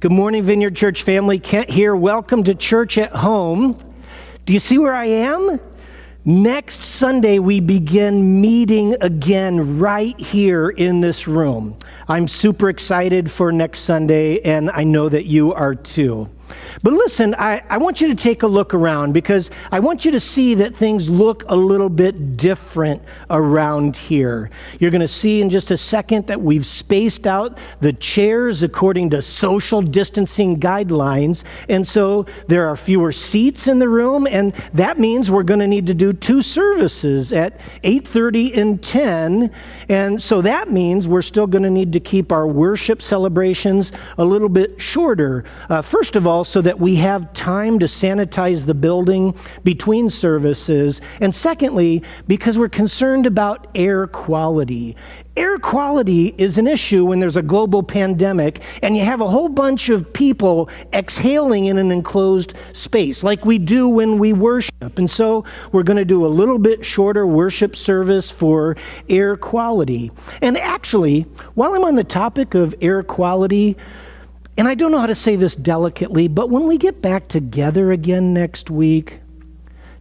Good morning, Vineyard Church family. Kent here. Welcome to Church at Home. Do you see where I am? Next Sunday, we begin meeting again right here in this room. I'm super excited for next Sunday, and I know that you are too. But listen, I want you to take a look around because I want you to see that things look a little bit different around here. You're going to see in just a second that we've spaced out the chairs according to social distancing guidelines. And so there are fewer seats in the room, and that means we're going to need to do two services at 8:30 and 10. And so that means we're still going to need to keep our worship celebrations a little bit shorter. First of all, so that we have time to sanitize the building between services. And secondly, because we're concerned about air quality. Air quality is an issue when there's a global pandemic and you have a whole bunch of people exhaling in an enclosed space like we do when we worship. And so we're going to do a little bit shorter worship service for air quality. And actually, while I'm on the topic of air quality, and I don't know how to say this delicately, but when we get back together again next week,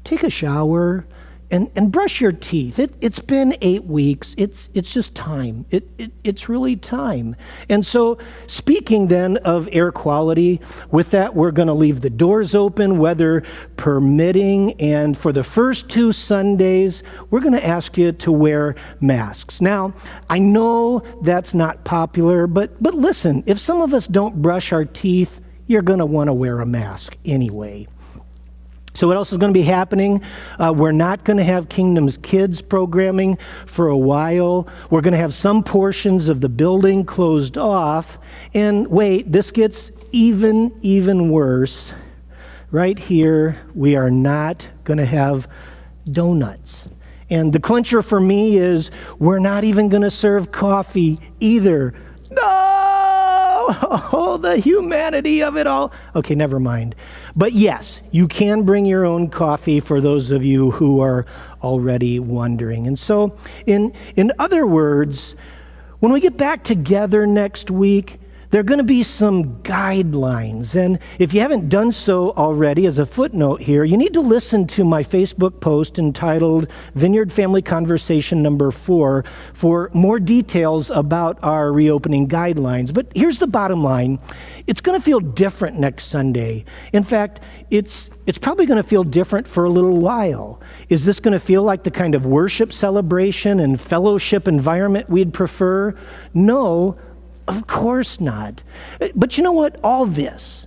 take a shower and brush your teeth. It's been 8 weeks. It's just time. It's really time. And so speaking then of air quality, with that, we're going to leave the doors open, weather permitting. And for the first 2 Sundays, we're going to ask you to wear masks. Now, I know that's not popular, but listen, if some of us don't brush our teeth, you're going to want to wear a mask anyway. So what else is going to be happening? We're not going to have Kingdom's Kids programming for a while. We're going to have some portions of the building closed off. And wait, this gets even worse. Right here, we are not going to have donuts. And the clincher for me is we're not even going to serve coffee either. No! Oh, the humanity of it all. Okay, never mind. But yes, you can bring your own coffee for those of you who are already wondering. And so, in other words, when we get back together next week, there are going to be some guidelines. And if you haven't done so already, as a footnote here, you need to listen to my Facebook post entitled Vineyard Family Conversation number 4 for more details about our reopening guidelines. But here's the bottom line. It's going to feel different next Sunday. In fact, it's probably going to feel different for a little while. Is this going to feel like the kind of worship celebration and fellowship environment we'd prefer? No. Of course not. But you know what? All this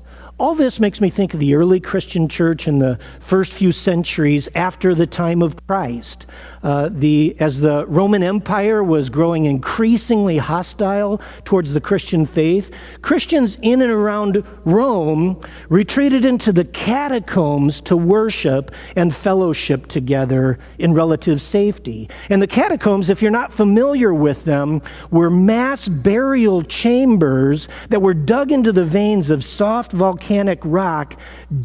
makes me think of the early Christian church in the first few centuries after the time of Christ. As the Roman Empire was growing increasingly hostile towards the Christian faith, Christians in and around Rome retreated into the catacombs to worship and fellowship together in relative safety. And the catacombs, if you're not familiar with them, were mass burial chambers that were dug into the veins of soft volcanic rock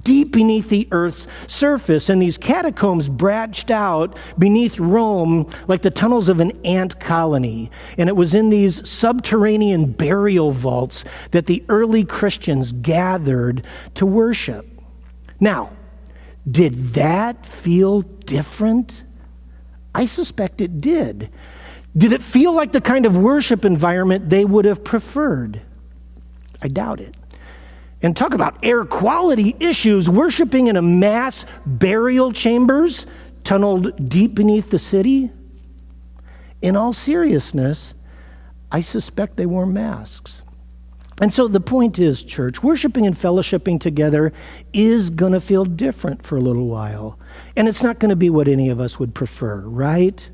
deep beneath the earth's surface. And these catacombs branched out beneath Rome like the tunnels of an ant colony. And it was in these subterranean burial vaults that the early Christians gathered to worship. Now, did that feel different? I suspect it did. Did it feel like the kind of worship environment they would have preferred? I doubt it. And talk about air quality issues, worshiping in a mass burial chambers tunneled deep beneath the city? In all seriousness, I suspect they wore masks. And so the point is, church, worshiping and fellowshipping together is going to feel different for a little while. And it's not going to be what any of us would prefer, right?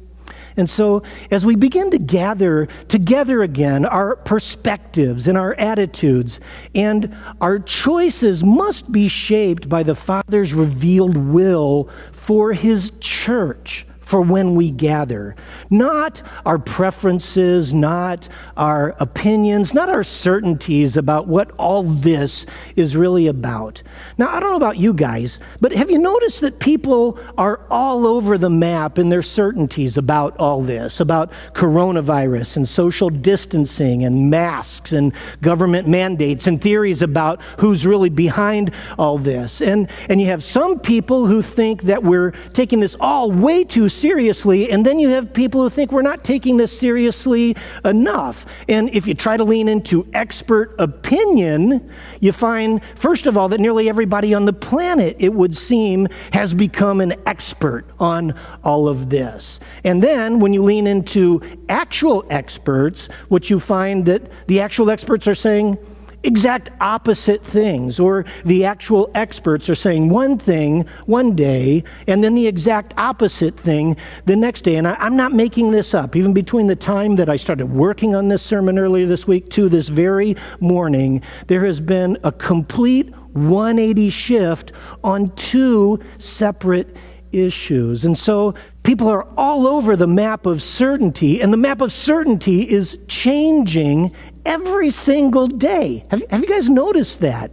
And so as we begin to gather together again, our perspectives and our attitudes and our choices must be shaped by the Father's revealed will for his church, for when we gather. Not our preferences, not our opinions, not our certainties about what all this is really about. Now, I don't know about you guys, but have you noticed that people are all over the map in their certainties about all this, about coronavirus and social distancing and masks and government mandates and theories about who's really behind all this? And you have some people who think that we're taking this all way too seriously, and then you have people who think we're not taking this seriously enough. And if you try to lean into expert opinion, you find, first of all, that nearly everybody on the planet, it would seem, has become an expert on all of this. And then when you lean into actual experts, what you find that the actual experts are saying exact opposite things, or the actual experts are saying one thing one day and then the exact opposite thing the next day. And I'm not making this up. Even between the time that I started working on this sermon earlier this week to this very morning, there has been a complete 180 shift on two separate issues. And so people are all over the map of certainty, and the map of certainty is changing every single day. Have you guys noticed that?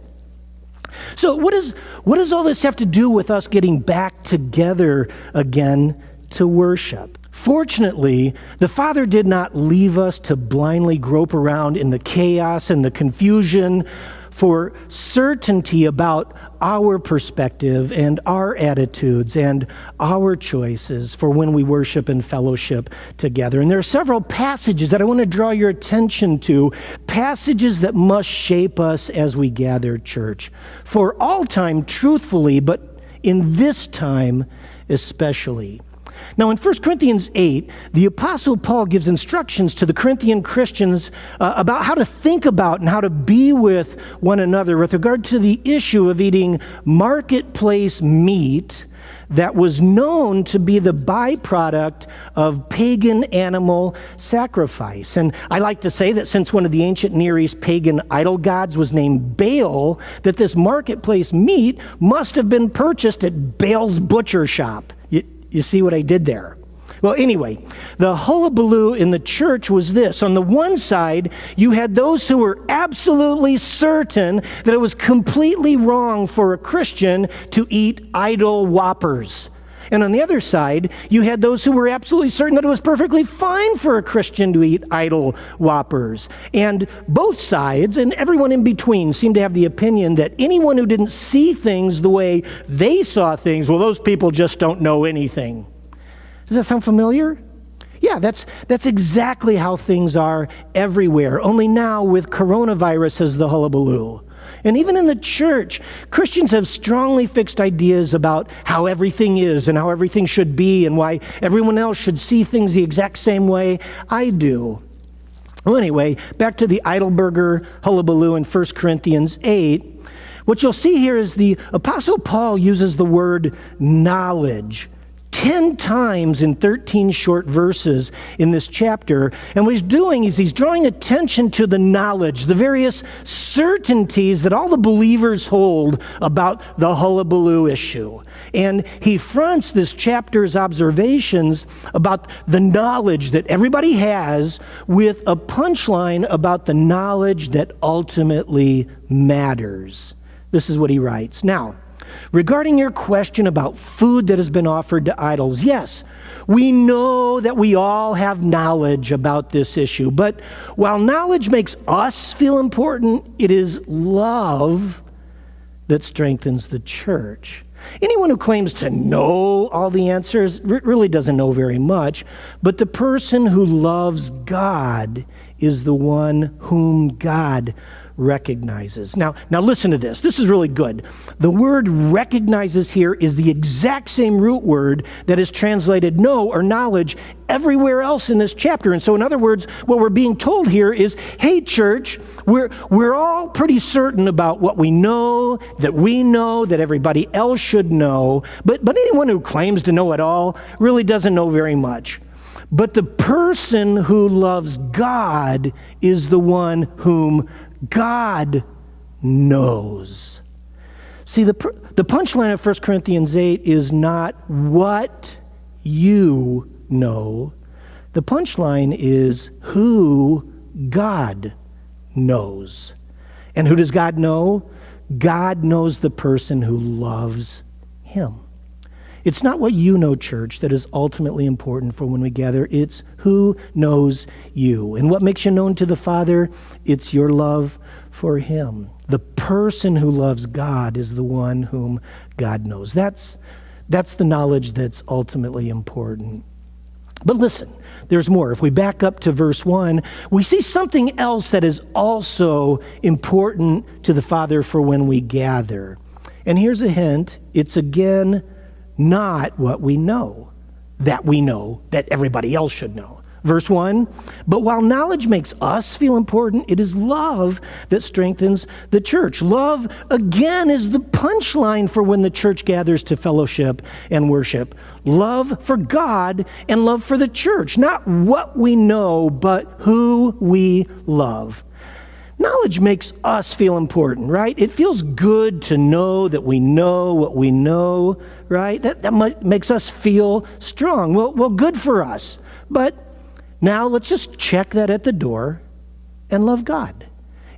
So what does all this have to do with us getting back together again to worship? Fortunately, the Father did not leave us to blindly grope around in the chaos and the confusion for certainty about our perspective and our attitudes and our choices for when we worship and fellowship together. And there are several passages that I want to draw your attention to, passages that must shape us as we gather, church, for all time, truthfully, but in this time especially. Now, in 1 Corinthians 8, the Apostle Paul gives instructions to the Corinthian Christians about how to think about and how to be with one another with regard to the issue of eating marketplace meat that was known to be the byproduct of pagan animal sacrifice. And I like to say that since one of the ancient Near East pagan idol gods was named Baal, that this marketplace meat must have been purchased at Baal's butcher shop. You see what I did there? Well, anyway, the hullabaloo in the church was this. On the one side, you had those who were absolutely certain that it was completely wrong for a Christian to eat idol whoppers. And on the other side, you had those who were absolutely certain that it was perfectly fine for a Christian to eat idol whoppers. And both sides, and everyone in between, seemed to have the opinion that anyone who didn't see things the way they saw things, well, those people just don't know anything. Does that sound familiar? Yeah, that's exactly how things are everywhere, only now with coronavirus as the hullabaloo. And even in the church, Christians have strongly fixed ideas about how everything is and how everything should be and why everyone else should see things the exact same way I do. Well, anyway, back to the Idolburger hullabaloo in 1 Corinthians 8. What you'll see here is the Apostle Paul uses the word knowledge 10 times in 13 short verses in this chapter. And what he's doing is he's drawing attention to the knowledge, the various certainties that all the believers hold about the hullabaloo issue. And he fronts this chapter's observations about the knowledge that everybody has with a punchline about the knowledge that ultimately matters. This is what he writes. Now, regarding your question about food that has been offered to idols, yes, we know that we all have knowledge about this issue. But while knowledge makes us feel important, it is love that strengthens the church. Anyone who claims to know all the answers really doesn't know very much. But the person who loves God is the one whom God recognizes. Now listen to this. This is really good. The word recognizes here is the exact same root word that is translated know or knowledge everywhere else in this chapter. And so in other words, what we're being told here is, hey church, we're all pretty certain about what we know, that everybody else should know, but anyone who claims to know it all really doesn't know very much. But the person who loves God is the one whom God knows. See, the punchline of 1 Corinthians 8 is not what you know. The punchline is who God knows. And who does God know? God knows the person who loves him. It's not what you know, church, that is ultimately important for when we gather. It's who knows you. And what makes you known to the Father? It's your love for him. The person who loves God is the one whom God knows. That's the knowledge that's ultimately important. But listen, there's more. If we back up to verse 1, we see something else that is also important to the Father for when we gather. And here's a hint. It's again not what we know that everybody else should know. Verse 1, but while knowledge makes us feel important, it is love that strengthens the church. Love, again, is the punchline for when the church gathers to fellowship and worship. Love for God and love for the church. Not what we know, but who we love. Knowledge makes us feel important, right? It feels good to know that we know what we know, right? That makes us feel strong. Well, good for us. But now let's just check that at the door and love God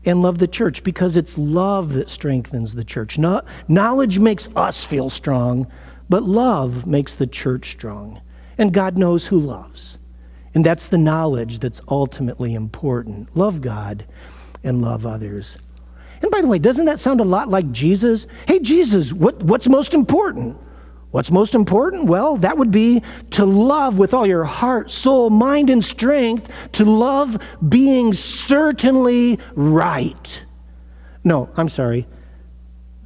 and love the church, because it's love that strengthens the church. Knowledge makes us feel strong, but love makes the church strong. And God knows who loves. And that's the knowledge that's ultimately important. Love God and love others. And by the way, doesn't that sound a lot like Jesus? Hey, Jesus, what's most important? What's most important? Well, that would be to love with all your heart, soul, mind, and strength, to love being certainly right. No, I'm sorry.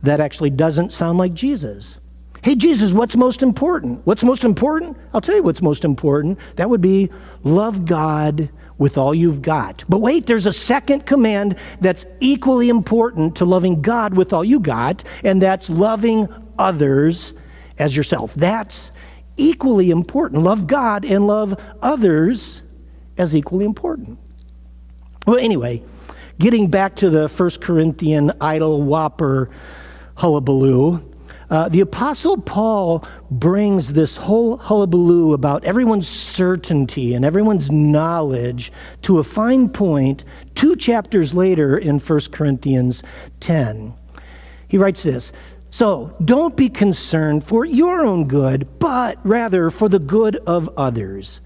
That actually doesn't sound like Jesus. Hey, Jesus, what's most important? What's most important? I'll tell you what's most important. That would be love God with all you've got. But wait, there's a second command that's equally important to loving God with all you got, and that's loving others as yourself. That's equally important. Love God and love others as equally important. Well, anyway, getting back to the 1 Corinthian idol whopper hullabaloo, the Apostle Paul brings this whole hullabaloo about everyone's certainty and everyone's knowledge to a fine point 2 chapters later in 1 Corinthians 10. He writes this, so don't be concerned for your own good, but rather for the good of others.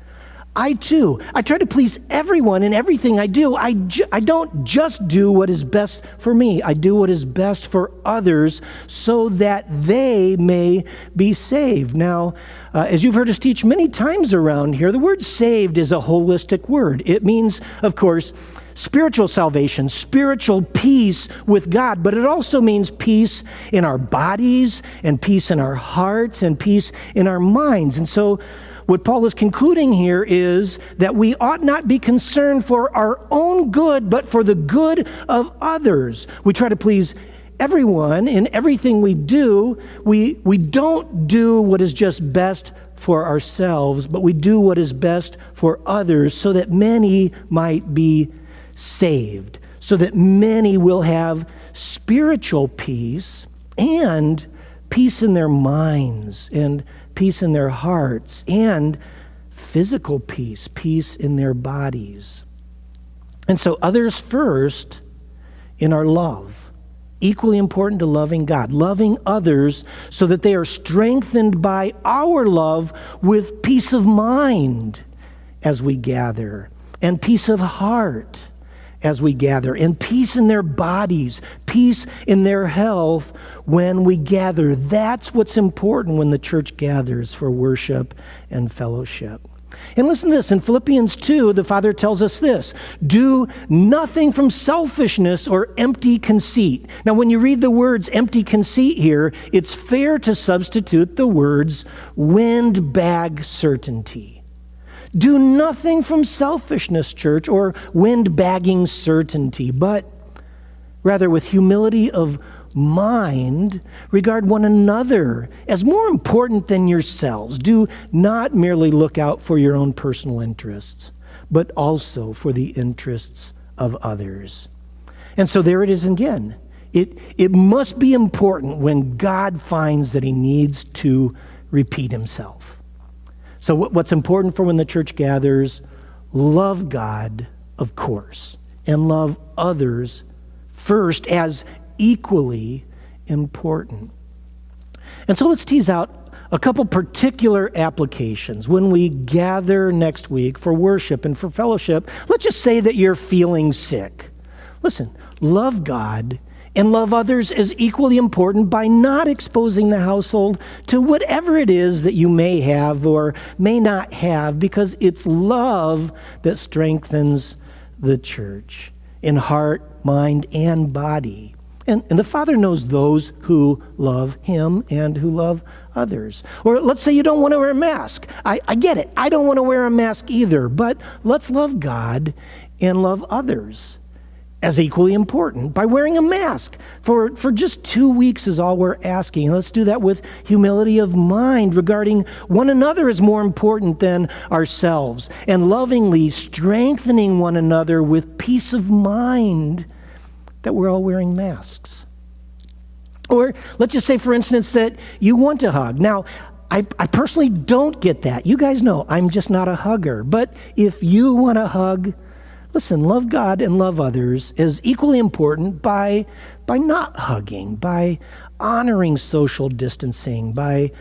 I try to please everyone in everything I do. I don't just do what is best for me. I do what is best for others so that they may be saved. Now, as you've heard us teach many times around here, the word saved is a holistic word. It means, of course, spiritual salvation, spiritual peace with God, but it also means peace in our bodies and peace in our hearts and peace in our minds. And so what Paul is concluding here is that we ought not be concerned for our own good, but for the good of others. We try to please everyone in everything we do. We don't do what is just best for ourselves, but we do what is best for others so that many might be saved, so that many will have spiritual peace and peace in their minds and peace in their hearts, and physical peace, peace in their bodies. And so others first in our love, equally important to loving God, loving others so that they are strengthened by our love with peace of mind as we gather, and peace of heart as we gather, and peace in their bodies, peace in their health when we gather. That's what's important when the church gathers for worship and fellowship. And listen to this, in Philippians 2, the Father tells us this, do nothing from selfishness or empty conceit. Now, when you read the words empty conceit here, it's fair to substitute the words windbag certainty. Do nothing from selfishness, church, or windbagging certainty, but rather with humility of mind, regard one another as more important than yourselves. Do not merely look out for your own personal interests, but also for the interests of others. And so there it is again. It must be important when God finds that he needs to repeat himself. So what's important for when the church gathers? Love God, of course, and love others first as equally important. And so let's tease out a couple particular applications when we gather next week for worship and for fellowship. Let's just say that you're feeling sick. Listen, love God and love others is equally important by not exposing the household to whatever it is that you may have or may not have, because it's love that strengthens the church in heart, mind, and body. And the Father knows those who love Him and who love others. Or let's say you don't want to wear a mask. I get it. I don't want to wear a mask either. But let's love God and love others as equally important by wearing a mask. For just 2 weeks is all we're asking. Let's do that with humility of mind regarding one another is more important than ourselves, and lovingly strengthening one another with peace of mind that we're all wearing masks. Or let's just say, for instance, that you want to hug. Now, I personally don't get that. You guys know I'm just not a hugger. But if you want to hug, listen, love God and love others is equally important by not hugging, by honoring social distancing, by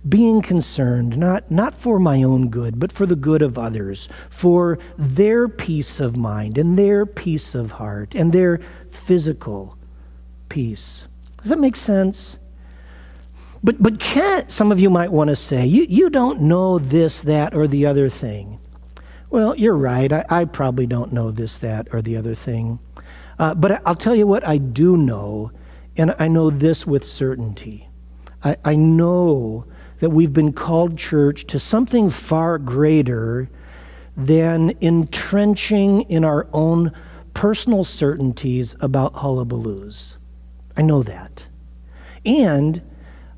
being concerned, not for my own good, but for the good of others, for their peace of mind and their peace of heart and their physical peace. Does that make sense? But can't, some of you might want to say, you don't know this, that, or the other thing. Well, you're right. I probably don't know this, that, or the other thing. But I'll tell you what I do know, and I know this with certainty. I know that we've been called, church, to something far greater than entrenching in our own personal certainties about hullabaloos. I know that. And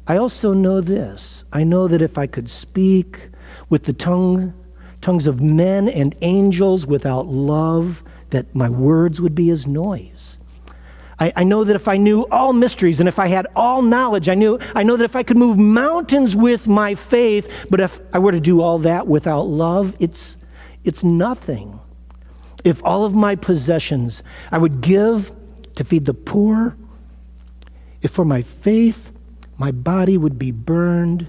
I also know this. I know that if I could speak with the tongues of men and angels without love, that my words would be as noise. I know that if I knew all mysteries and if I had all knowledge, I know that if I could move mountains with my faith, but if I were to do all that without love, it's nothing. If all of my possessions I would give to feed the poor, if for my faith my body would be burned,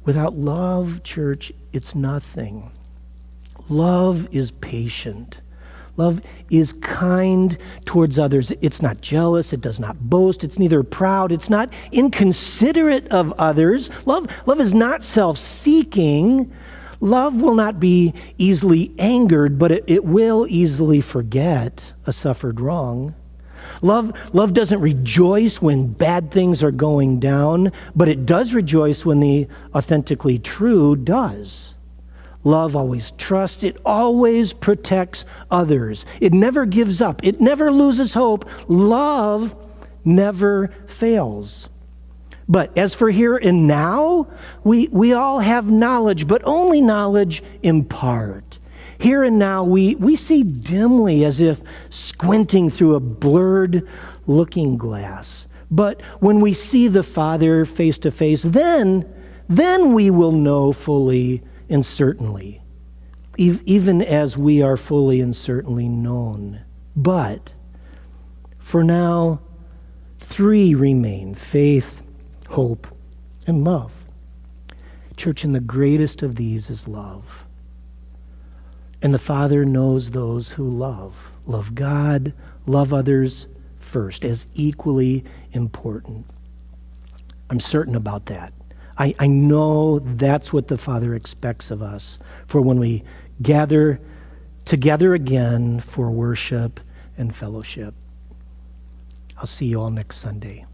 without love, church, it's nothing. Love is patient. Love is kind towards others. It's not jealous. It does not boast. It's neither proud. It's not inconsiderate of others. Love is not self-seeking. Love will not be easily angered, but it will easily forget a suffered wrong. Love doesn't rejoice when bad things are going down, but it does rejoice when the authentically true does. Love always trusts. It always protects others. It never gives up. It never loses hope. Love never fails. But as for here and now, we all have knowledge, but only knowledge in part. Here and now, we see dimly as if squinting through a blurred looking glass. But when we see the Father face to face, then we will know fully and certainly, even as we are fully and certainly known. But for now, 3 remain: faith, hope, and love. Church, and the greatest of these is love. And the Father knows those who love God, love others first, as equally important. I'm certain about that. I know that's what the Father expects of us for when we gather together again for worship and fellowship. I'll see you all next Sunday.